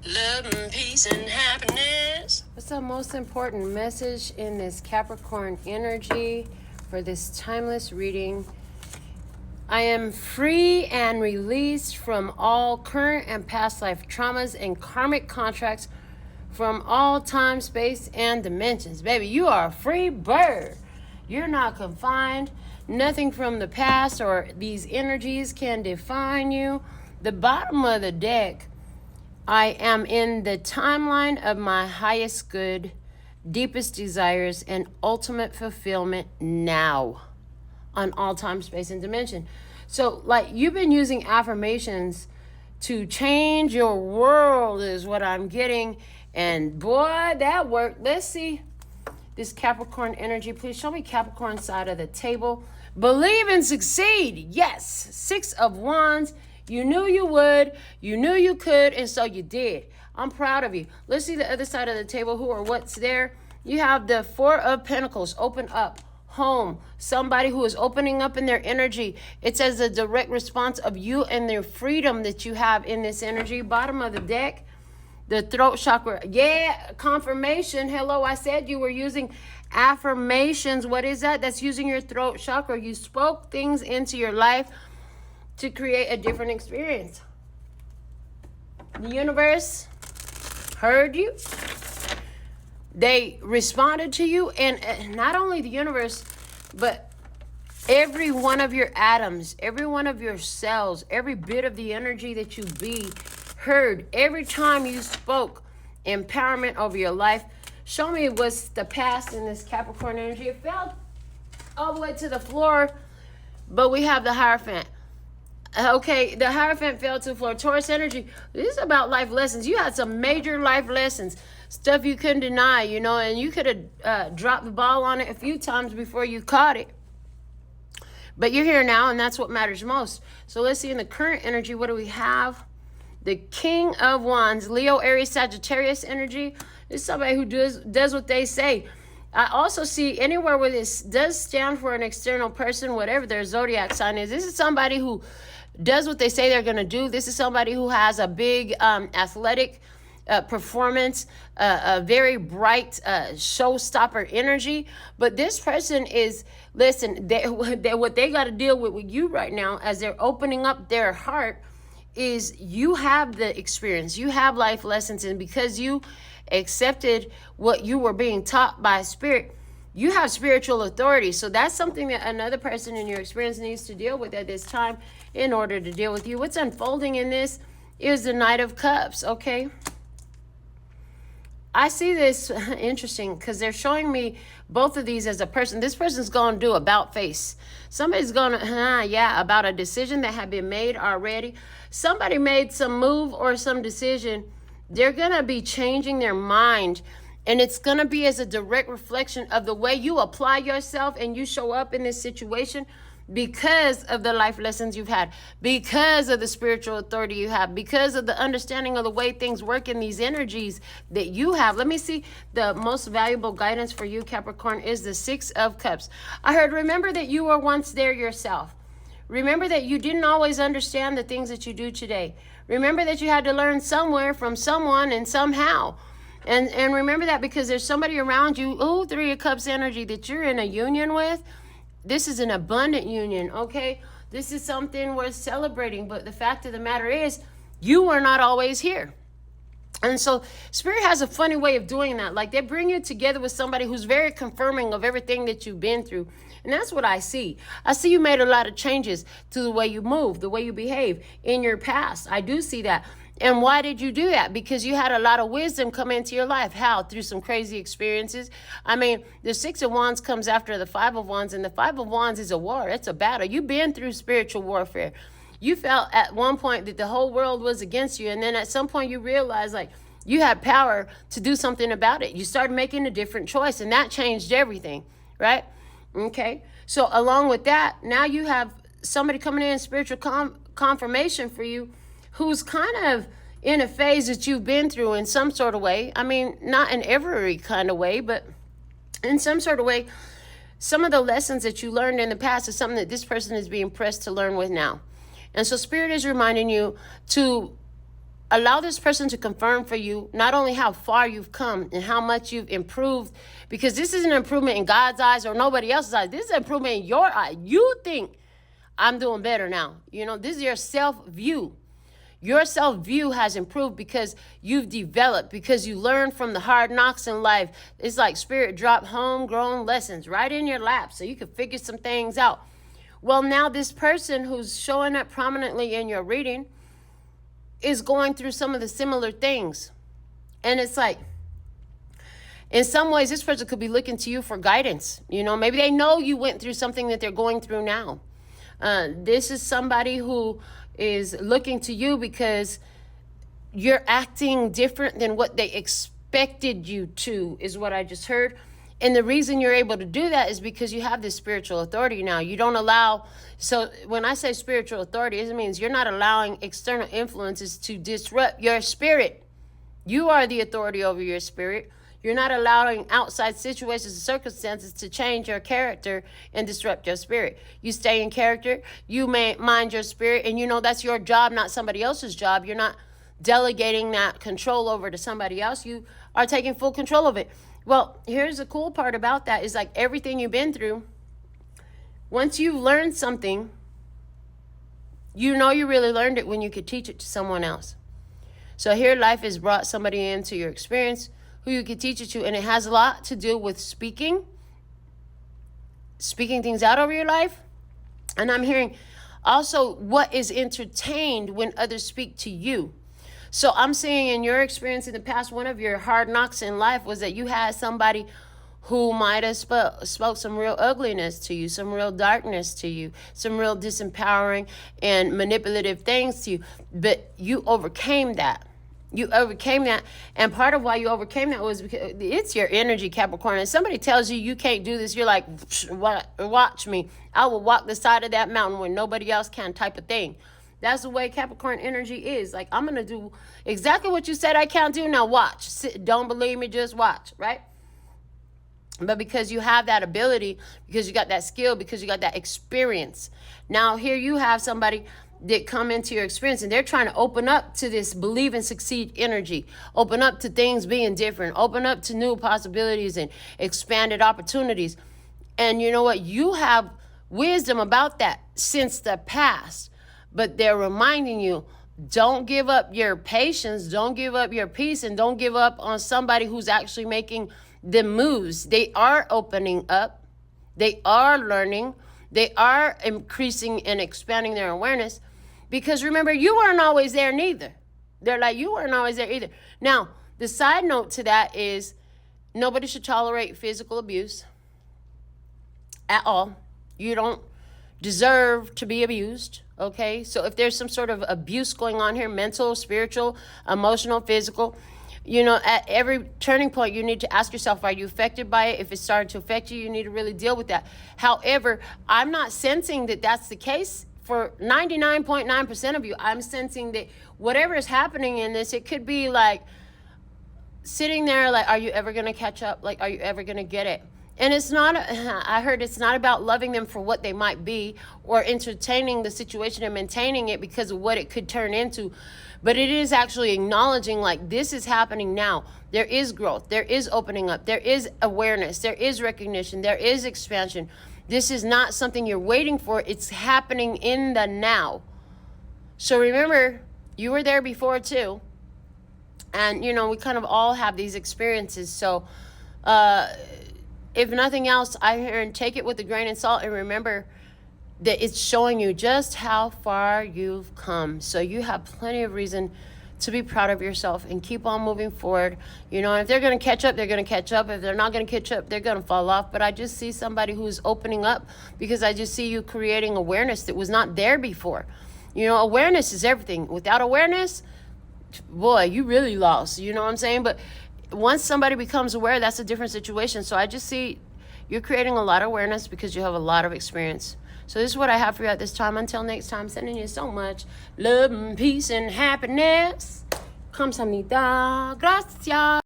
Love and peace and happiness. What's the most important message in this Capricorn energy for this timeless reading? I am free and released from all current and past life traumas and karmic contracts from all time, space, and dimensions. Baby, you are a free bird. You're not confined. Nothing from the past or these energies can define you. The bottom of the deck, I am in the timeline of my highest good, deepest desires, and ultimate fulfillment now on all time, space, and dimension. So, like, you've been using affirmations to change your world is what I'm getting. And boy, that worked. Let's see this Capricorn energy. Please show me Capricorn side of the table. Believe and succeed. Yes. 6 of Wands. You knew you would, you knew you could, and so you did. I'm proud of you. Let's see the other side of the table, who or what's there. You have the 4 of Pentacles, open up, home, somebody who is opening up in their energy. It's as a direct response of you and their freedom that you have in this energy. Bottom of the deck, the throat chakra. Yeah, confirmation. Hello, I said you were using affirmations. What is that? That's using your throat chakra. You spoke things into your life to create a different experience. The universe heard you. They responded to you. And not only the universe, but every one of your atoms, every one of your cells, every bit of the energy that you be heard. Every time you spoke empowerment over your life. Show me what's the past in this Capricorn energy. It fell all the way to the floor, but we have the Hierophant. Okay, the Hierophant fell to the floor. Taurus energy, this is about life lessons. You had some major life lessons, stuff you couldn't deny, you know, and you could have dropped the ball on it a few times before you caught it. But you're here now, and that's what matters most. So let's see in the current energy, what do we have? The King of Wands, Leo, Aries, Sagittarius energy. This is somebody who does what they say. I also see anywhere where this does stand for an external person, whatever their zodiac sign is. This is somebody who does what they say they're going to do. This is somebody who has a big athletic performance, a very bright showstopper energy. But this person is, listen, what they got to deal with you right now as they're opening up their heart is you have the experience. You have life lessons. And because you accepted what you were being taught by spirit, you have spiritual authority. So that's something that another person in your experience needs to deal with at this time in order to deal with you. What's unfolding in this is the Knight of Cups, okay? I see this interesting because they're showing me both of these as a person. This person's going to do about face. Somebody's going to, about a decision that had been made already. Somebody made some move or some decision. They're going to be changing their mind. And it's going to be as a direct reflection of the way you apply yourself and you show up in this situation because of the life lessons you've had, because of the spiritual authority you have, because of the understanding of the way things work in these energies that you have. Let me see. The most valuable guidance for you, Capricorn, is the 6 of Cups. I heard, remember that you were once there yourself. Remember that you didn't always understand the things that you do today. Remember that you had to learn somewhere from someone and somehow. And remember that because there's somebody around you, 3 of Cups energy, that you're in a union with. This is an abundant union, okay? This is something worth celebrating. But the fact of the matter is, you were not always here. And so Spirit has a funny way of doing that. Like they bring you together with somebody who's very confirming of everything that you've been through. And that's what I see. I see you made a lot of changes to the way you move, the way you behave in your past. I do see that. And why did you do that? Because you had a lot of wisdom come into your life. How? Through some crazy experiences. I mean, the 6 of Wands comes after the 5 of Wands, and the 5 of Wands is a war. It's a battle. You've been through spiritual warfare. You felt at one point that the whole world was against you. And then at some point you realized like you had power to do something about it. You started making a different choice, and that changed everything, right? Okay. So along with that, now you have somebody coming in spiritual confirmation for you who's kind of in a phase that you've been through in some sort of way. I mean, not in every kind of way, but in some sort of way. Some of the lessons that you learned in the past is something that this person is being pressed to learn with now. And so Spirit is reminding you to Allow this person to confirm for you not only how far you've come and how much you've improved, because this is an improvement in God's eyes or nobody else's eyes. This is an improvement in your eye. You think, I'm doing better now. This is your self-view. Your self-view has improved because you've developed, because you learned from the hard knocks in life. It's like Spirit dropped homegrown lessons right in your lap so you can figure some things out. Well, now this person who's showing up prominently in your reading is going through some of the similar things. And it's like, in some ways, this person could be looking to you for guidance. Maybe they know you went through something that they're going through now. This is somebody who is looking to you because you're acting different than what they expected you to, is what I just heard. And the reason you're able to do that is because you have this spiritual authority now. You don't allow, so when I say spiritual authority, it means you're not allowing external influences to disrupt your spirit. You are the authority over your spirit. You're not allowing outside situations and circumstances to change your character and disrupt your spirit. You stay in character, you mind your spirit, and that's your job, not somebody else's job. You're not delegating that control over to somebody else. You are taking full control of it. Well, here's the cool part about that is like everything you've been through, once you've learned something, you really learned it when you could teach it to someone else. So here life has brought somebody into your experience who you could teach it to, and it has a lot to do with speaking things out over your life. And I'm hearing also what is entertained when others speak to you. So I'm saying in your experience in the past, one of your hard knocks in life was that you had somebody who might have spoke some real ugliness to you, some real darkness to you, some real disempowering and manipulative things to you. But you overcame that. You overcame that. And part of why you overcame that was because it's your energy, Capricorn. And somebody tells you you can't do this, you're like, watch me. I will walk the side of that mountain when nobody else can, type of thing. That's the way Capricorn energy is. Like, I'm going to do exactly what you said I can't do. Now watch. Don't believe me, just watch, right? But because you have that ability, because you got that skill, because you got that experience. Now here you have somebody that come into your experience and they're trying to open up to this believe and succeed energy. Open up to things being different. Open up to new possibilities and expanded opportunities. And you know what? You have wisdom about that since the past. But they're reminding you, don't give up your patience, don't give up your peace, and don't give up on somebody who's actually making the moves. They are opening up. They are learning. They are increasing and expanding their awareness. Because remember, you weren't always there neither. They're like, you weren't always there either. Now, the side note to that is nobody should tolerate physical abuse at all. You don't deserve to be abused. Okay, so if there's some sort of abuse going on here, mental, spiritual, emotional, physical, at every turning point, you need to ask yourself, are you affected by it? If it's starting to affect you, you need to really deal with that. However, I'm not sensing that that's the case for 99.9% of you. I'm sensing that whatever is happening in this, it could be like sitting there like, are you ever going to catch up? Like, are you ever going to get it? And it's not, I heard it's not about loving them for what they might be or entertaining the situation and maintaining it because of what it could turn into. But it is actually acknowledging like this is happening now. There is growth. There is opening up. There is awareness. There is recognition. There is expansion. This is not something you're waiting for. It's happening in the now. So remember, you were there before too. And, we kind of all have these experiences. So, if nothing else, I hear and take it with a grain of salt and remember that it's showing you just how far you've come. So you have plenty of reason to be proud of yourself and keep on moving forward. And if they're going to catch up, they're going to catch up. If they're not going to catch up, they're going to fall off. But I just see somebody who's opening up because I just see you creating awareness that was not there before. Awareness is everything. Without awareness, boy, you really lost. You know what I'm saying? But once somebody becomes aware, that's a different situation. So I just see you're creating a lot of awareness because you have a lot of experience. So this is what I have for you at this time. Until next time, sending you so much love and peace and happiness. Kamsahamnida. Gracias.